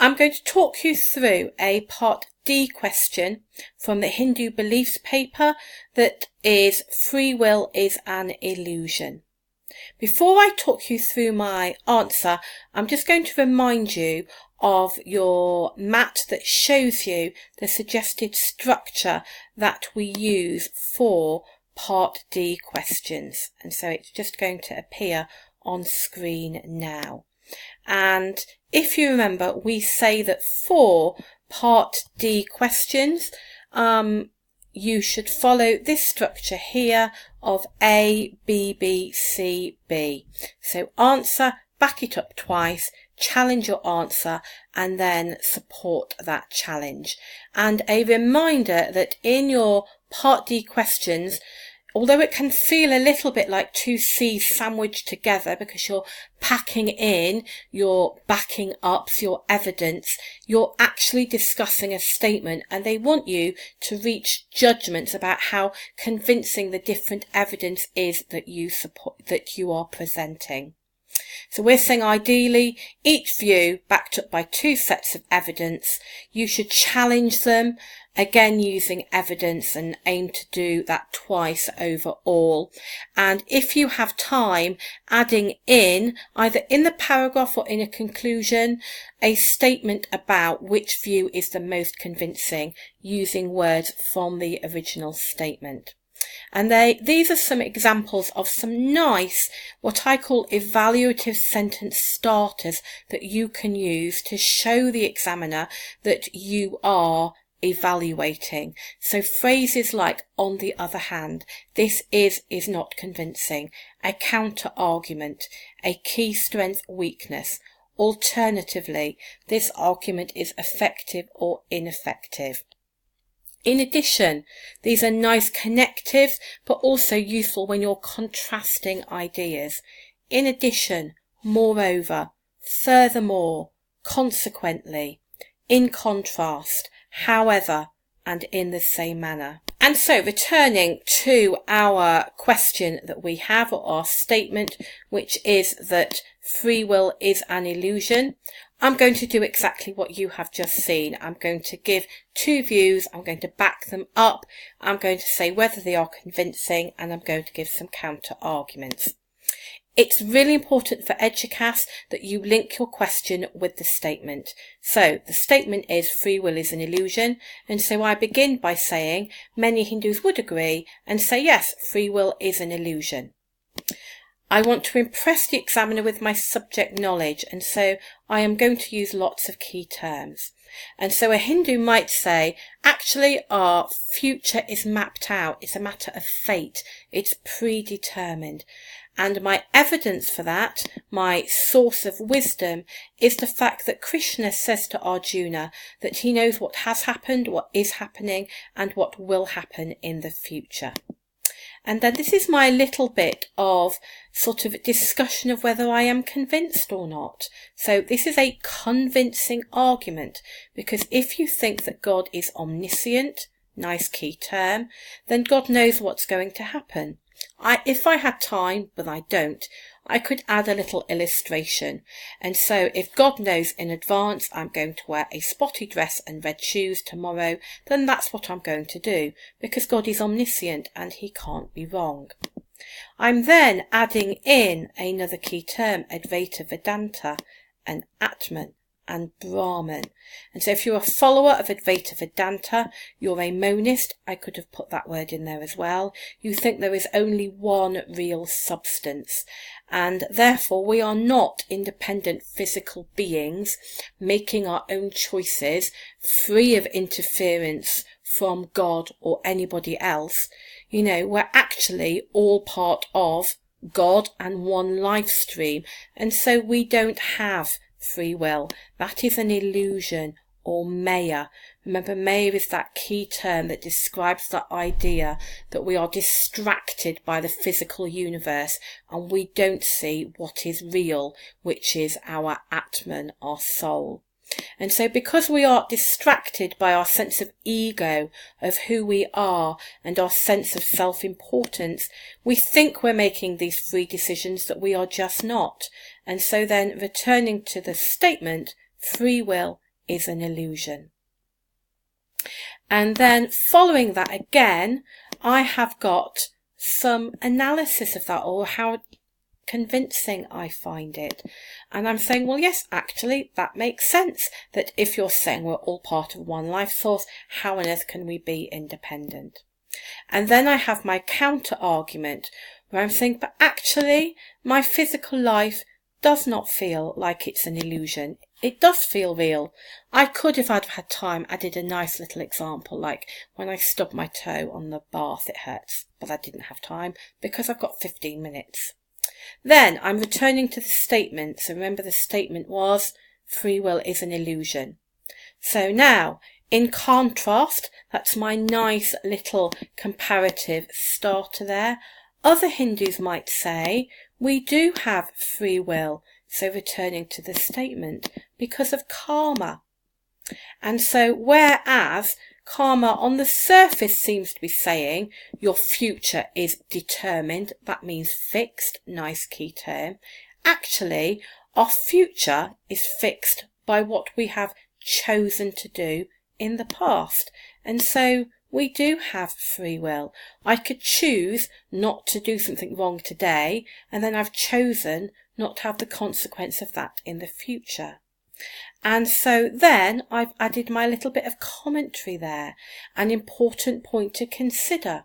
I'm going to talk you through a Part D question from the Hindu beliefs paper that is Free Will is an Illusion. Before I talk you through my answer, I'm just going to remind you of your mat that shows you the suggested structure that we use for Part D questions. And so it's just going to appear on screen now. And if you remember, we say that for Part D questions, you should follow this structure here of A, B, B, C, B. So answer, back it up twice, challenge your answer, and then support that challenge. And a reminder that in your Part D questions, although it can feel a little bit like two C's sandwiched together because you're packing in your backing ups, your evidence, you're actually discussing a statement, and they want you to reach judgments about how convincing the different evidence is that you are presenting. So we're saying ideally each view backed up by two sets of evidence. You should challenge them, again using evidence, and aim to do that twice overall. And if you have time, adding in, either in the paragraph or in a conclusion, a statement about which view is the most convincing, using words from the original statement. And these are some examples of some nice, what I call evaluative sentence starters that you can use to show the examiner that you are evaluating. So phrases like, on the other hand, this is not convincing, a counter argument, a key strength weakness, alternatively, this argument is effective or ineffective. In addition, these are nice connectives, but also useful when you're contrasting ideas. In addition, moreover, furthermore, consequently, in contrast, however, and in the same manner. And so returning to our question that we have, or our statement, which is that free will is an illusion, I'm going to do exactly what you have just seen. I'm going to give two views, I'm going to back them up, I'm going to say whether they are convincing, and I'm going to give some counter arguments. It's really important for Educast that you link your question with the statement. So the statement is free will is an illusion, and so I begin by saying many Hindus would agree and say yes, free will is an illusion. I want to impress the examiner with my subject knowledge, and so I am going to use lots of key terms. And so a Hindu might say, actually our future is mapped out, it's a matter of fate, it's predetermined. And my evidence for that, my source of wisdom, is the fact that Krishna says to Arjuna that he knows what has happened, what is happening, and what will happen in the future. And then this is my little bit of sort of discussion of whether I am convinced or not. So this is a convincing argument, because if you think that God is omniscient, nice key term, then God knows what's going to happen. If I had time, but I don't, I could add a little illustration. And so if God knows in advance I'm going to wear a spotty dress and red shoes tomorrow, then that's what I'm going to do, because God is omniscient and he can't be wrong. I'm then adding in another key term, Advaita Vedanta, and Atman and Brahman. And so if you're a follower of Advaita Vedanta, you're a monist, I could have put that word in there as well. You think there is only one real substance, and therefore we are not independent physical beings making our own choices free of interference from God or anybody else. You know, we're actually all part of God and one life stream, and so we don't have free will. That is an illusion, or maya. Remember, maya is that key term that describes the idea that we are distracted by the physical universe and we don't see what is real, which is our Atman, our soul. And so because we are distracted by our sense of ego, of who we are, and our sense of self-importance, we think we're making these free decisions that we are just not. And so then, returning to the statement, free will is an illusion. And then following that again, I have got some analysis of that, or how convincing I find it. And I'm saying, well, yes, actually, that makes sense. That if you're saying we're all part of one life source, how on earth can we be independent? And then I have my counter argument where I'm saying, but actually, my physical life does not feel like it's an illusion. It does feel real. I could, if I'd had time, added a nice little example, like when I stub my toe on the bath, it hurts, but I didn't have time because I've got 15 minutes. Then I'm returning to the statement. So remember, the statement was free will is an illusion. So now, in contrast, that's my nice little comparative starter there. Other Hindus might say we do have free will, so returning to the statement, because of karma. And so whereas karma on the surface seems to be saying your future is determined, that means fixed, nice key term, actually our future is fixed by what we have chosen to do in the past. And so we do have free will. I could choose not to do something wrong today, and then I've chosen not to have the consequence of that in the future. And so then I've added my little bit of commentary there. An important point to consider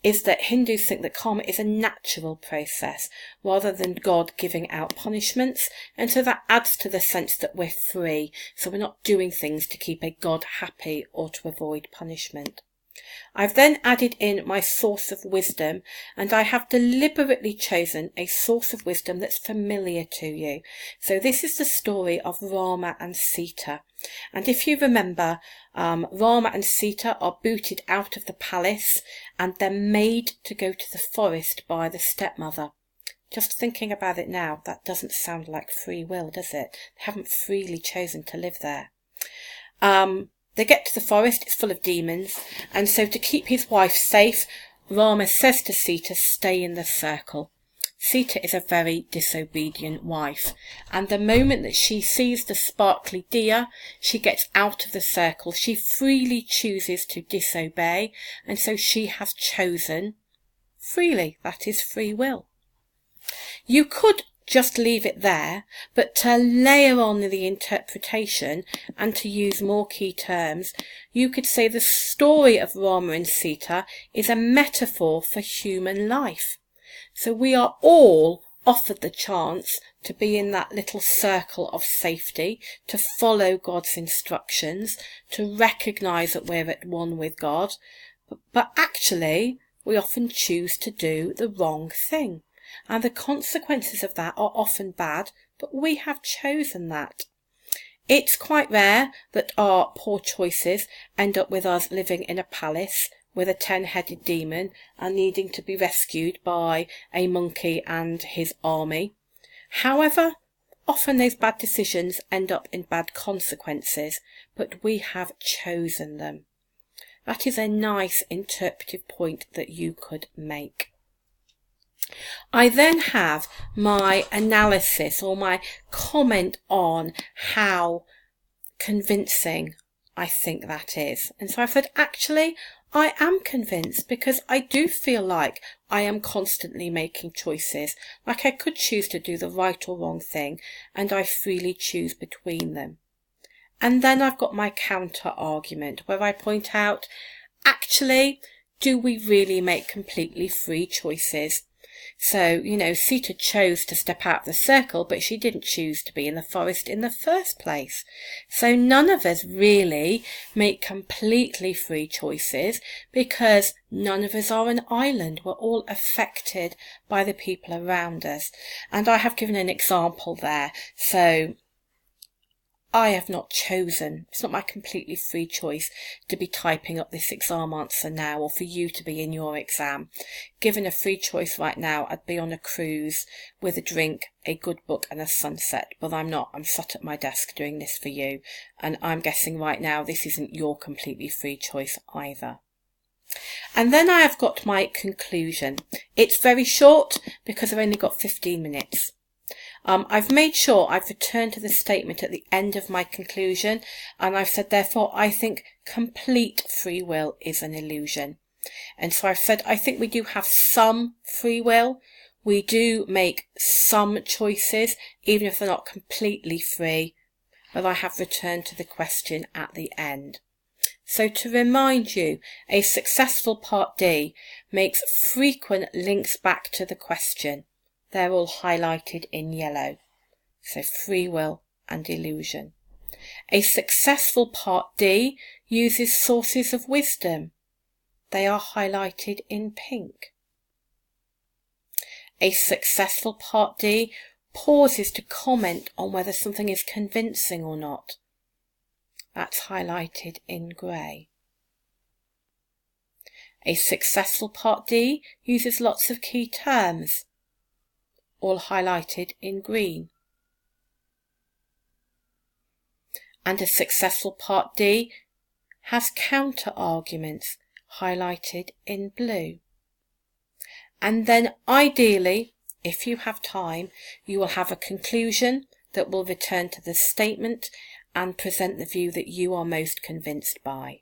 is that Hindus think that karma is a natural process rather than God giving out punishments, and so that adds to the sense that we're free, so we're not doing things to keep a God happy or to avoid punishment. I've then added in my source of wisdom, and I have deliberately chosen a source of wisdom that's familiar to you. So this is the story of Rama and Sita. And if you remember, Rama and Sita are booted out of the palace and they're made to go to the forest by the stepmother. Just thinking about it now, that doesn't sound like free will, does it? They haven't freely chosen to live there. They get to the forest, it's full of demons, and so to keep his wife safe, Rama says to Sita, stay in the circle. Sita is a very disobedient wife, and the moment that she sees the sparkly deer, she gets out of the circle. She freely chooses to disobey, and so she has chosen freely. That is free will. You could just leave it there, but to layer on the interpretation and to use more key terms, you could say the story of Rama and Sita is a metaphor for human life. So we are all offered the chance to be in that little circle of safety, to follow God's instructions, to recognise that we're at one with God, but actually we often choose to do the wrong thing. And the consequences of that are often bad, but we have chosen that. It's quite rare that our poor choices end up with us living in a palace with a 10-headed demon and needing to be rescued by a monkey and his army. However, often those bad decisions end up in bad consequences, but we have chosen them. That is a nice interpretive point that you could make. I then have my analysis or my comment on how convincing I think that is. And so I said, actually, I am convinced because I do feel like I am constantly making choices. Like I could choose to do the right or wrong thing, and I freely choose between them. And then I've got my counter argument where I point out, actually, do we really make completely free choices? So, Sita chose to step out of the circle, but she didn't choose to be in the forest in the first place. So none of us really make completely free choices because none of us are an island. We're all affected by the people around us. And I have given an example there. So I have not chosen, it's not my completely free choice to be typing up this exam answer now or for you to be in your exam. Given a free choice right now, I'd be on a cruise with a drink, a good book and a sunset, but I'm not. I'm sat at my desk doing this for you, and I'm guessing right now this isn't your completely free choice either. And then I have got my conclusion. It's very short because I've only got 15 minutes. I've made sure I've returned to the statement at the end of my conclusion, and I've said, therefore, I think complete free will is an illusion. And so I've said, I think we do have some free will. We do make some choices, even if they're not completely free. But I have returned to the question at the end. So to remind you, a successful part D makes frequent links back to the question. They're all highlighted in yellow. So free will and illusion. A successful part D uses sources of wisdom. They are highlighted in pink. A successful part D pauses to comment on whether something is convincing or not. That's highlighted in grey. A successful part D uses lots of key terms, all highlighted in green. And a successful part D has counter arguments, highlighted in blue. And then ideally, if you have time, you will have a conclusion that will return to the statement and present the view that you are most convinced by.